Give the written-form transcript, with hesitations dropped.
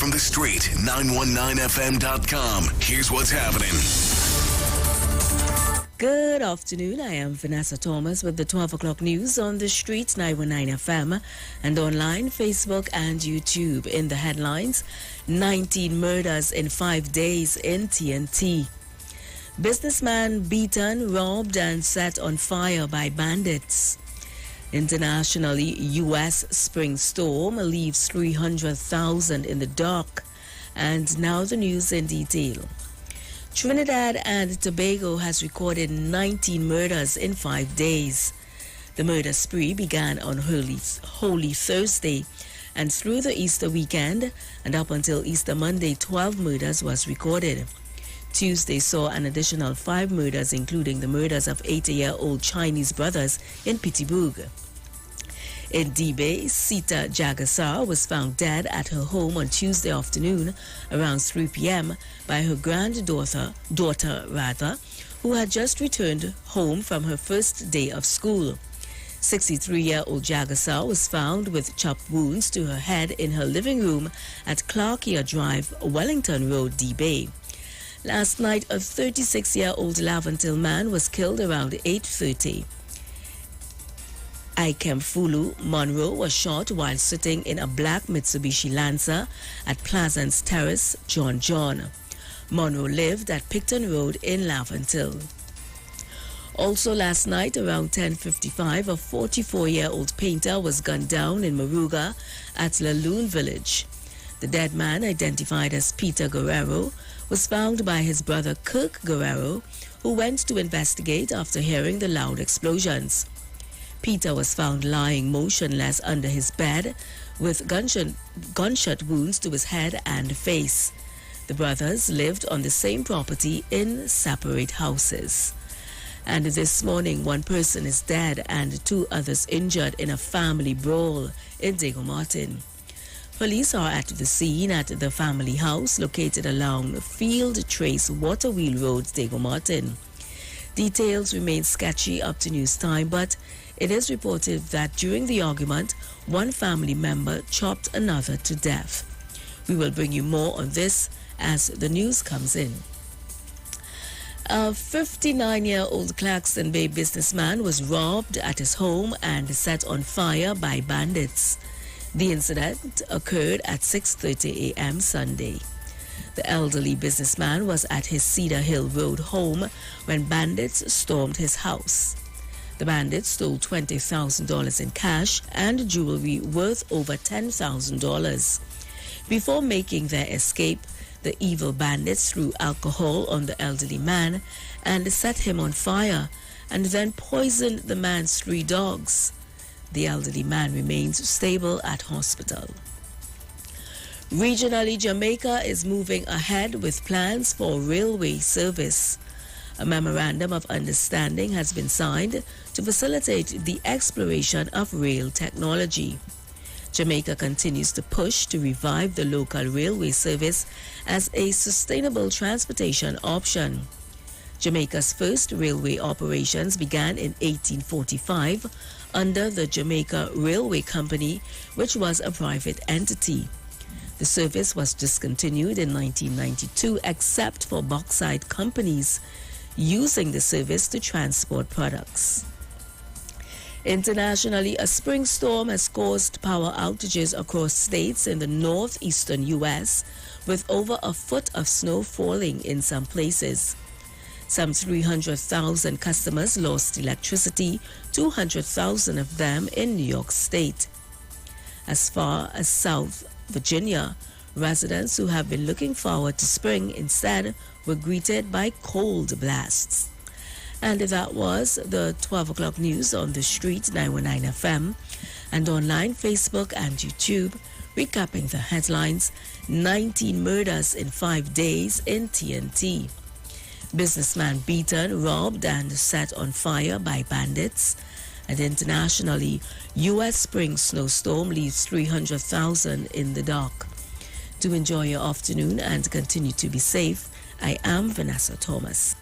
from the street, 919fm.com. Here's what's happening. Good afternoon. I am Vanessa Thomas with the 12 o'clock news on the streets, 919 FM, and online, Facebook and YouTube. In the headlines, 19 murders in 5 days in TNT. Businessman beaten, robbed and set on fire by bandits. Internationally, U.S. spring storm leaves 300,000 in the dock. And now the news in detail. Trinidad and Tobago has recorded 19 murders in 5 days. The murder spree began on Holy Thursday and through the Easter weekend, and up until Easter Monday, 12 murders was recorded. Tuesday saw an additional 5 murders, including the murders of 80-year-old Chinese brothers in Pittsburgh. In Dibay, Sita Jagasar was found dead at her home on Tuesday afternoon around 3 p.m. by her daughter, who had just returned home from her first day of school. 63-year-old Jagasar was found with chopped wounds to her head in her living room at Clarkia Drive, Wellington Road, Dibay. Last night, a 36-year-old Lavantil man was killed around 8:30. Ikemfulu Monroe was shot while sitting in a black Mitsubishi Lancer at Pleasance Terrace, John. Monroe lived at Picton Road in Lavantil. Also last night around 10:55, a 44-year-old painter was gunned down in Maruga at Laloon Village. The dead man, identified as Peter Guerrero, was found by his brother Kirk Guerrero, who went to investigate after hearing the loud explosions. Peter was found lying motionless under his bed with gunshot wounds to his head and face. The brothers lived on the same property in separate houses. And this morning, 1 person is dead and 2 others injured in a family brawl in Diego Martin. Police are at the scene at the family house located along Field Trace Waterwheel Road, Diego Martin. Details remain sketchy up to news time, but it is reported that during the argument, 1 family member chopped another to death. We will bring you more on this as the news comes in. A 59-year-old Claxton Bay businessman was robbed at his home and set on fire by bandits. The incident occurred at 6:30 a.m. Sunday. The elderly businessman was at his Cedar Hill Road home when bandits stormed his house. The bandits stole $20,000 in cash and jewelry worth over $10,000. Before making their escape, the evil bandits threw alcohol on the elderly man and set him on fire, and then poisoned the man's 3 dogs. The elderly man remains stable at hospital. Regionally, Jamaica is moving ahead with plans for railway service. A memorandum of understanding has been signed to facilitate the exploration of rail technology. Jamaica continues to push to revive the local railway service as a sustainable transportation option. Jamaica's first railway operations began in 1845 under the Jamaica Railway Company, which was a private entity. The service was discontinued in 1992 except for bauxite companies using the service to transport products. Internationally, a spring storm has caused power outages across states in the northeastern U.S., with over a foot of snow falling in some places. Some 300,000 customers lost electricity, 200,000 of them in New York State. As far as South Virginia, residents who have been looking forward to spring instead were greeted by cold blasts. And that was the 12 o'clock news on the street, 919 FM, and online, Facebook and YouTube, recapping the headlines: 19 murders in 5 days in TNT. Businessman beaten, robbed and set on fire by bandits. And internationally, U.S. spring snowstorm leaves 300,000 in the dock. To enjoy your afternoon and continue to be safe, I am Vanessa Thomas.